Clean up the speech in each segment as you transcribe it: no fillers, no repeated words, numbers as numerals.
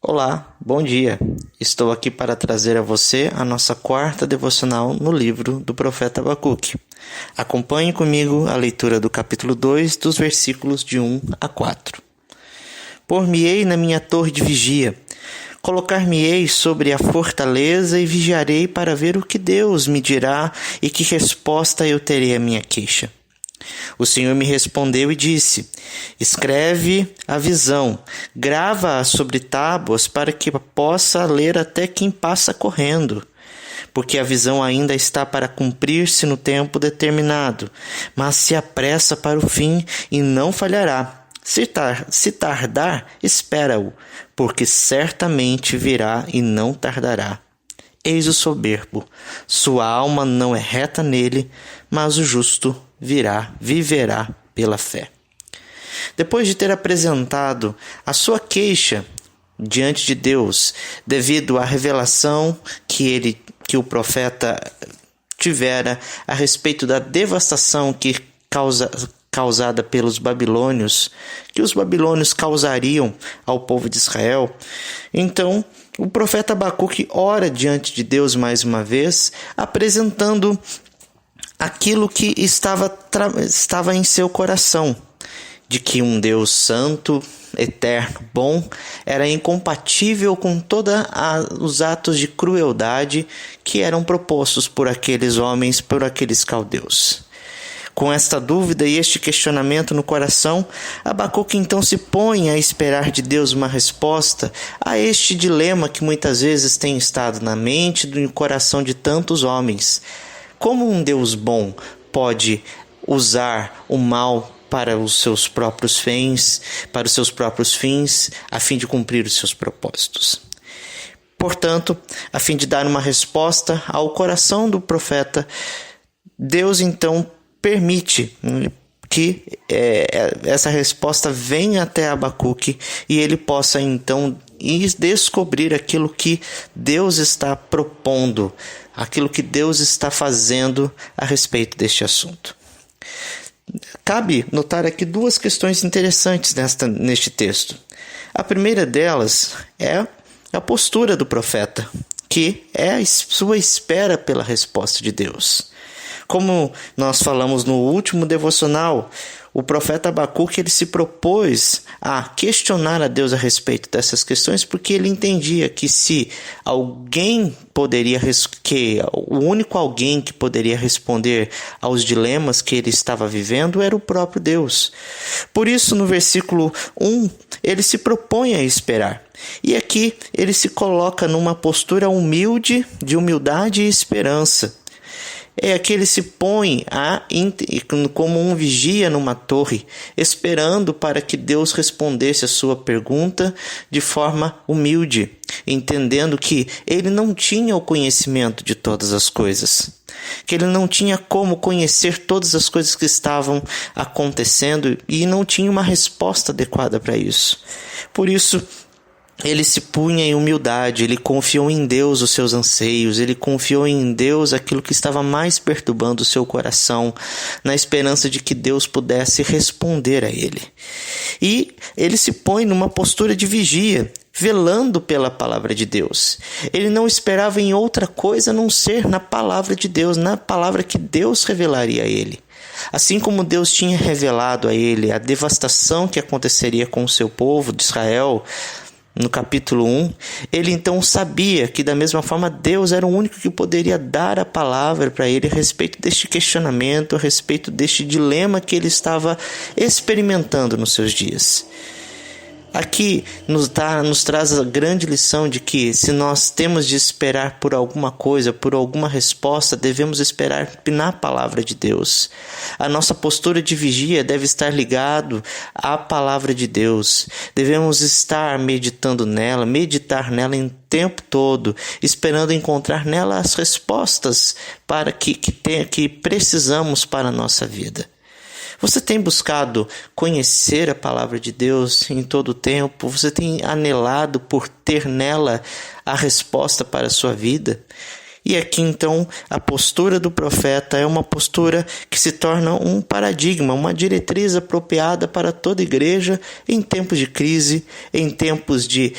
Olá, bom dia. Estou aqui para trazer a você a nossa quarta devocional no livro do profeta Abacuque. Acompanhe comigo a leitura do capítulo 2, dos versículos de 1 a 4. Por-me-ei na minha torre de vigia, colocar-me-ei sobre a fortaleza e vigiarei para ver o que Deus me dirá e que resposta eu terei à minha queixa. O Senhor me respondeu e disse: escreve a visão, grava-a sobre tábuas para que possa ler até quem passa correndo. Porque a visão ainda está para cumprir-se no tempo determinado, mas se apressa para o fim e não falhará. Se tardar, espera-o, porque certamente virá e não tardará. Eis o soberbo, sua alma não é reta nele, mas o justo viverá pela fé. Depois de ter apresentado a sua queixa diante de Deus, devido à revelação que o profeta tivera a respeito da devastação causada pelos babilônios, que os babilônios causariam ao povo de Israel, então o profeta Abacuque ora diante de Deus mais uma vez, apresentando aquilo que estava em seu coração, de que um Deus santo, eterno, bom, era incompatível com todos os atos de crueldade que eram propostos por aqueles homens, por aqueles caldeus. Com esta dúvida e este questionamento no coração, Abacuque então se põe a esperar de Deus uma resposta a este dilema que muitas vezes tem estado na mente e no coração de tantos homens. Como um Deus bom pode usar o mal para os seus próprios fins, a fim de cumprir os seus propósitos? Portanto, a fim de dar uma resposta ao coração do profeta, Deus então permite que essa resposta venha até Abacuque e ele possa então descobrir aquilo que Deus está propondo, aquilo que Deus está fazendo a respeito deste assunto. Cabe notar aqui duas questões interessantes neste texto. A primeira delas é a postura do profeta, que é a sua espera pela resposta de Deus. Como nós falamos no último devocional, o profeta Abacuque ele se propôs a questionar a Deus a respeito dessas questões, porque ele entendia que o único alguém que poderia responder aos dilemas que ele estava vivendo era o próprio Deus. Por isso, no versículo 1, ele se propõe a esperar. E aqui ele se coloca numa postura humilde, de humildade e esperança. É que ele se põe como um vigia numa torre, esperando para que Deus respondesse a sua pergunta de forma humilde, entendendo que ele não tinha o conhecimento de todas as coisas, que ele não tinha como conhecer todas as coisas que estavam acontecendo e não tinha uma resposta adequada para isso. Por isso, ele se punha em humildade, ele confiou em Deus os seus anseios, ele confiou em Deus aquilo que estava mais perturbando o seu coração, na esperança de que Deus pudesse responder a ele. E ele se põe numa postura de vigia, velando pela palavra de Deus. Ele não esperava em outra coisa a não ser na palavra de Deus, na palavra que Deus revelaria a ele. Assim como Deus tinha revelado a ele a devastação que aconteceria com o seu povo de Israel, no capítulo 1, ele então sabia que da mesma forma Deus era o único que poderia dar a palavra para ele a respeito deste questionamento, a respeito deste dilema que ele estava experimentando nos seus dias. Aqui nos traz a grande lição de que se nós temos de esperar por alguma coisa, por alguma resposta, devemos esperar na palavra de Deus. A nossa postura de vigia deve estar ligado à palavra de Deus. Devemos estar meditar nela em tempo todo, esperando encontrar nela as respostas para que precisamos para a nossa vida. Você tem buscado conhecer a palavra de Deus em todo o tempo? Você tem anelado por ter nela a resposta para a sua vida? E aqui então a postura do profeta é uma postura que se torna um paradigma, uma diretriz apropriada para toda igreja em tempos de crise, em tempos de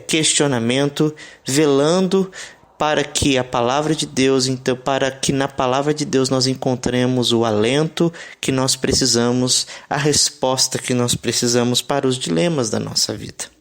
questionamento, velando para que a palavra de Deus, então, para que na palavra de Deus nós encontremos o alento que nós precisamos, a resposta que nós precisamos para os dilemas da nossa vida.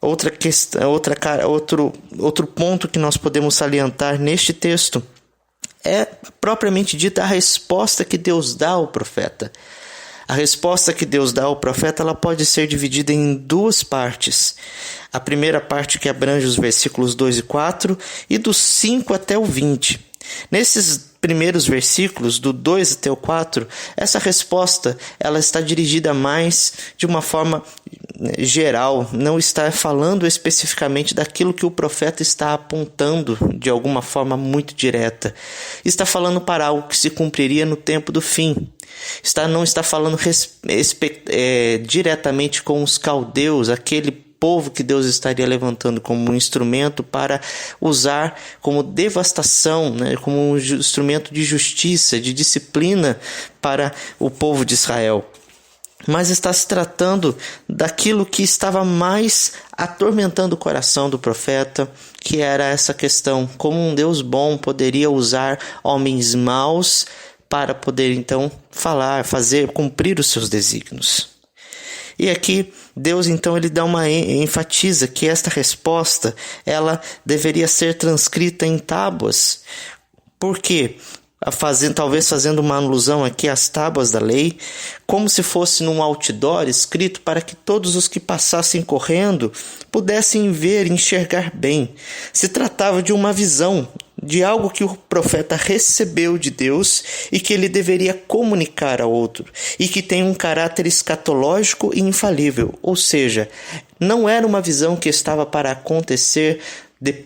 Outra questão, outro ponto que nós podemos salientar neste texto é propriamente dita a resposta que Deus dá ao profeta. A resposta que Deus dá ao profeta ela pode ser dividida em duas partes. A primeira parte que abrange os versículos 2 e 4 e do 5 até o 20. Nesses primeiros versículos, do 2 até o 4, essa resposta ela está dirigida mais de uma forma geral, não está falando especificamente daquilo que o profeta está apontando de alguma forma muito direta. Está falando para algo que se cumpriria no tempo do fim. Não está falando diretamente com os caldeus, aquele povo que Deus estaria levantando como um instrumento para usar como devastação, como um instrumento de justiça, de disciplina para o povo de Israel. Mas está se tratando daquilo que estava mais atormentando o coração do profeta, que era essa questão, como um Deus bom poderia usar homens maus para poder então cumprir os seus desígnios. E aqui Deus então ele enfatiza que esta resposta ela deveria ser transcrita em tábuas. Por quê? Talvez fazendo uma alusão aqui às tábuas da lei, como se fosse num outdoor escrito para que todos os que passassem correndo pudessem ver e enxergar bem. Se tratava de uma visão, de algo que o profeta recebeu de Deus e que ele deveria comunicar ao outro, e que tem um caráter escatológico e infalível, ou seja, não era uma visão que estava para acontecer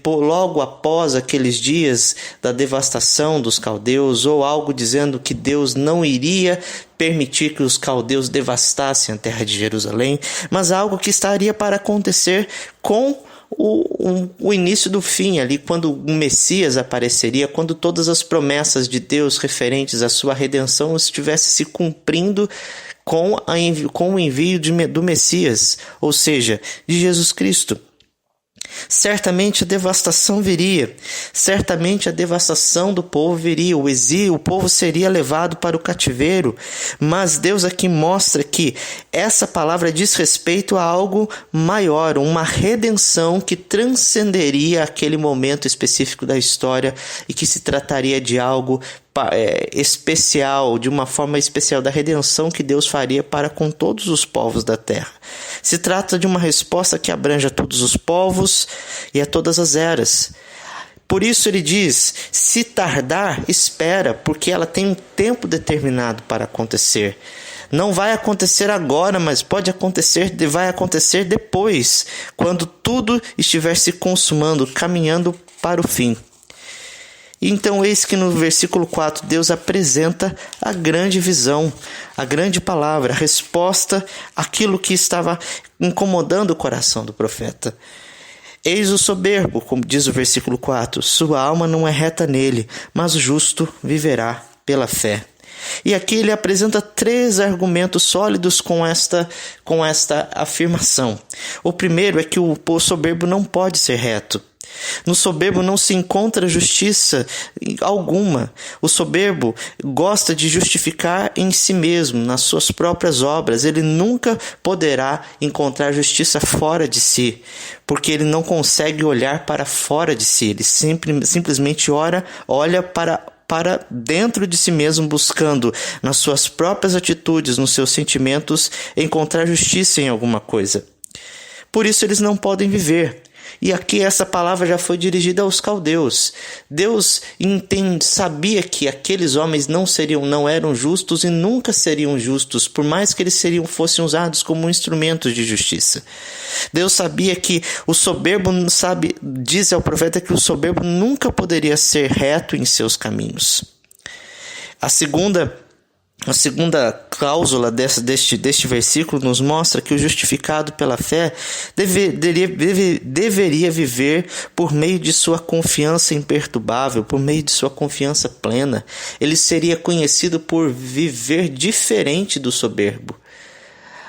logo após aqueles dias da devastação dos caldeus, ou algo dizendo que Deus não iria permitir que os caldeus devastassem a terra de Jerusalém, mas algo que estaria para acontecer com o início do fim, ali quando o Messias apareceria, quando todas as promessas de Deus referentes à sua redenção estivessem se cumprindo com o envio do Messias, ou seja, de Jesus Cristo. Certamente a devastação viria, certamente a devastação do povo viria, o exílio, o povo seria levado para o cativeiro, mas Deus aqui mostra que essa palavra diz respeito a algo maior, uma redenção que transcenderia aquele momento específico da história e que se trataria de algo especial, de uma forma especial da redenção que Deus faria para com todos os povos da terra. Se trata de uma resposta que abrange a todos os povos e a todas as eras. Por isso ele diz, se tardar, espera, porque ela tem um tempo determinado para acontecer. Não vai acontecer agora, mas vai acontecer depois, quando tudo estiver se consumando, caminhando para o fim. Então eis que no versículo 4 Deus apresenta a grande visão, a grande palavra, a resposta àquilo que estava incomodando o coração do profeta. Eis o soberbo, como diz o versículo 4, sua alma não é reta nele, mas o justo viverá pela fé. E aqui ele apresenta 3 argumentos sólidos com esta afirmação. O primeiro é que o soberbo não pode ser reto. No soberbo não se encontra justiça alguma. O soberbo gosta de justificar em si mesmo, nas suas próprias obras. Ele nunca poderá encontrar justiça fora de si, porque ele não consegue olhar para fora de si. Ele simplesmente olha para dentro de si mesmo, buscando nas suas próprias atitudes, nos seus sentimentos, encontrar justiça em alguma coisa. Por isso eles não podem viver. E aqui essa palavra já foi dirigida aos caldeus. Deus sabia que aqueles homens não eram justos e nunca seriam justos, por mais que eles fossem usados como instrumentos de justiça. Deus sabia que o soberbo, diz ao profeta que o soberbo nunca poderia ser reto em seus caminhos. A segunda A segunda cláusula deste versículo nos mostra que o justificado pela fé deveria viver por meio de sua confiança imperturbável, por meio de sua confiança plena. Ele seria conhecido por viver diferente do soberbo.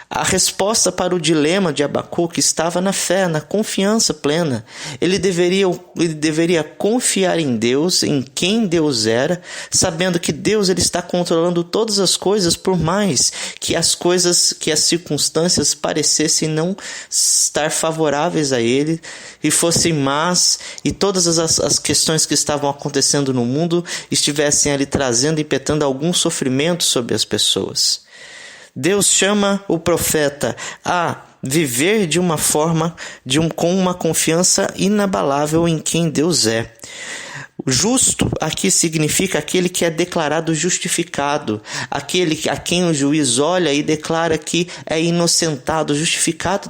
A resposta para o dilema de Abacuque estava na fé, na confiança plena. Ele deveria confiar em Deus, em quem Deus era, sabendo que Deus ele está controlando todas as coisas, por mais que as circunstâncias parecessem não estar favoráveis a ele e fossem más, e todas as questões que estavam acontecendo no mundo estivessem ali trazendo, impetando algum sofrimento sobre as pessoas. Deus chama o profeta a viver de uma forma, com uma confiança inabalável em quem Deus é. Justo aqui significa aquele que é declarado justificado, aquele a quem o juiz olha e declara que é inocentado, justificado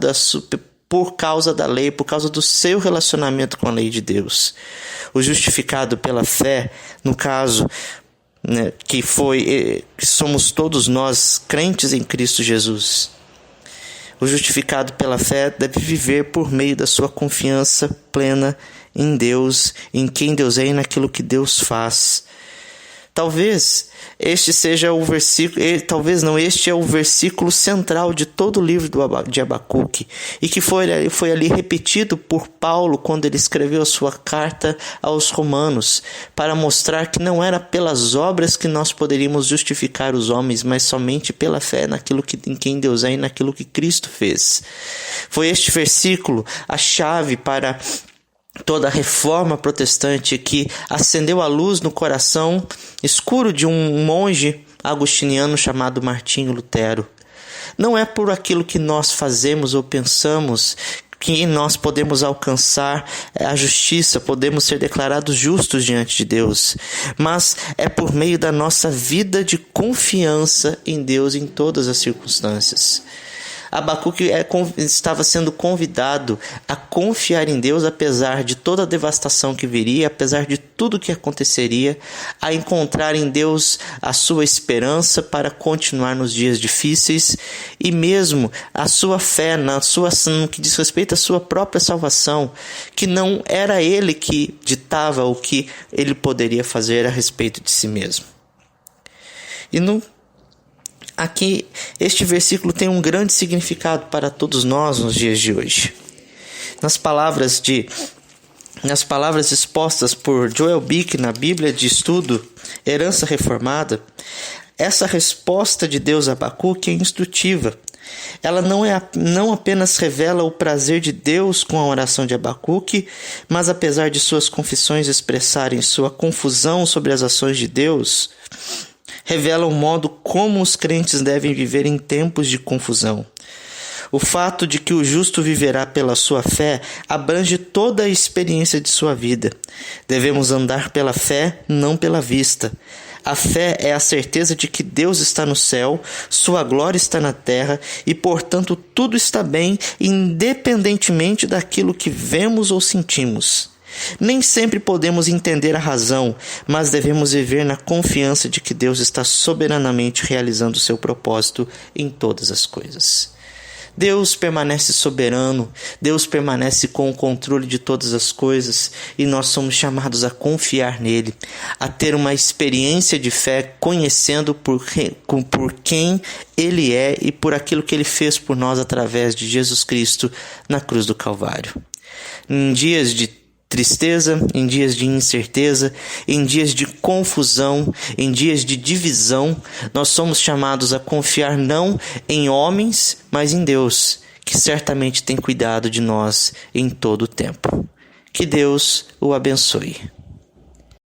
por causa da lei, por causa do seu relacionamento com a lei de Deus. O justificado pela fé, no caso, que somos todos nós crentes em Cristo Jesus. O justificado pela fé deve viver por meio da sua confiança plena em Deus, em quem Deus é e naquilo que Deus faz. Talvez este seja o versículo, este é o versículo central de todo o livro de Abacuque, e que foi ali repetido por Paulo quando ele escreveu a sua carta aos Romanos, para mostrar que não era pelas obras que nós poderíamos justificar os homens, mas somente pela fé em quem Deus é e naquilo que Cristo fez. Foi este versículo a chave para toda a reforma protestante, que acendeu a luz no coração escuro de um monge agostiniano chamado Martinho Lutero. Não é por aquilo que nós fazemos ou pensamos que nós podemos alcançar a justiça, podemos ser declarados justos diante de Deus, mas é por meio da nossa vida de confiança em Deus em todas as circunstâncias. Abacuque estava sendo convidado a confiar em Deus apesar de toda a devastação que viria, apesar de tudo que aconteceria, a encontrar em Deus a sua esperança para continuar nos dias difíceis, e mesmo a sua fé no que diz respeito à sua própria salvação, que não era ele que ditava o que ele poderia fazer a respeito de si mesmo. Aqui, este versículo tem um grande significado para todos nós nos dias de hoje. Nas palavras expostas por Joel Bick na Bíblia de Estudo, Herança Reformada, essa resposta de Deus a Abacuque é instrutiva. Ela não apenas revela o prazer de Deus com a oração de Abacuque, mas apesar de suas confissões expressarem sua confusão sobre as ações de Deus, revela o modo como os crentes devem viver em tempos de confusão. O fato de que o justo viverá pela sua fé abrange toda a experiência de sua vida. Devemos andar pela fé, não pela vista. A fé é a certeza de que Deus está no céu, sua glória está na terra e, portanto, tudo está bem, independentemente daquilo que vemos ou sentimos. Nem sempre podemos entender a razão, mas devemos viver na confiança de que Deus está soberanamente realizando o seu propósito em todas as coisas. Deus permanece soberano, Deus permanece com o controle de todas as coisas, e nós somos chamados a confiar nele, a ter uma experiência de fé conhecendo por quem ele é e por aquilo que ele fez por nós através de Jesus Cristo na cruz do Calvário. Em dias de tristeza, em dias de incerteza, em dias de confusão, em dias de divisão, nós somos chamados a confiar não em homens, mas em Deus, que certamente tem cuidado de nós em todo o tempo. Que Deus o abençoe.